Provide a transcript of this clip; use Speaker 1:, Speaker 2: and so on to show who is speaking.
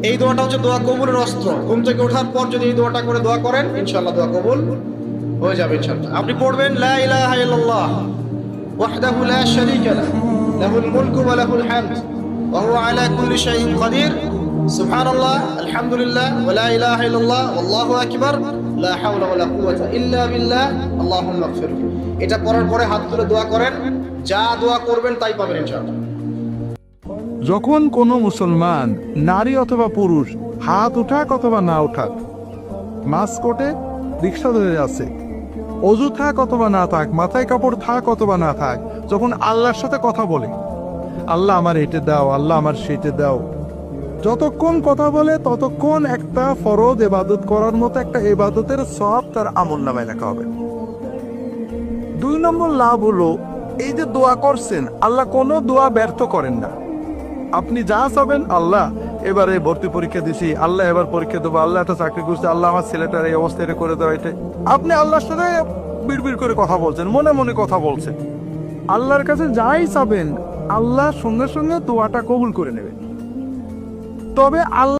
Speaker 1: এই দোয়াটা হচ্ছে দোয়া কবুলের অস্ত্র। ঘুম থেকে ওঠার পর যদি এই দোয়াটা করে দোয়া করেন, ইনশাআল্লাহ দোয়া কবুল হয়ে যাবে ইনশাআল্লাহ। আপনি পড়বেন লা ইলাহা ইল্লাল্লাহ ওয়াহদাহু লা শারীকা লাহু লাহুল মুলকু ওয়া লাহুল হামদ ওয়া হুয়া আলা কুল্লি শাইইন কাদির সুবহানাল্লাহ আলহামদুলিল্লাহ ওয়া লা ইলাহা ইল্লাল্লাহ ওয়াল্লাহু আকবার লা হাওলা ওয়া লা কুওয়াতা ইল্লা বিল্লাহ আল্লাহুম্মা ইগফির। এটা পড়ার পরে হাত তুলে দোয়া করেন, যা দোয়া করবেন তাই পাবেন ইনশাআল্লাহ।
Speaker 2: যখন কোনো মুসলমান নারী অথবা পুরুষ হাত উঠাক অথবা না উঠাক, মাস্কটে রিক্সা ধরে আছে, অজু থাক অথবা না থাক, মাথায় কাপড় থাক অথবা না থাক, যখন আল্লাহর সাথে কথা বলে, আল্লাহ আমার এটা দাও, আল্লাহ আমার সেটা দাও, যতক্ষণ কথা বলে ততক্ষণ একটা ফরজ ইবাদত করার মতো একটা ইবাদতের সওয়াব তার আমলনামায় লেখা হবে। 2 নম্বর লাভ হলো, এই যে দোয়া করছেন, আল্লাহ কোনো দোয়া ব্যর্থ করেন না। আপনি যা চাবেন, আল্লাহ এবারে ভর্তি পরীক্ষা দিছি, আল্লাহ এবার পরীক্ষা দেবো, আল্লাহ একটা চাকরি করছে, আল্লাহ আমার ছেলেটার এই অবস্থা এটা করে দেওয়া, এটা আপনি আল্লাহর সাথে বিড়বিড় করে কথা বলছেন, মনে মনে কথা বলছেন। আল্লাহর কাছে যাই চাবেন, আল্লাহ সঙ্গে সঙ্গে দোয়াটা কবুল করে নেবেন। তবে আল্লাহ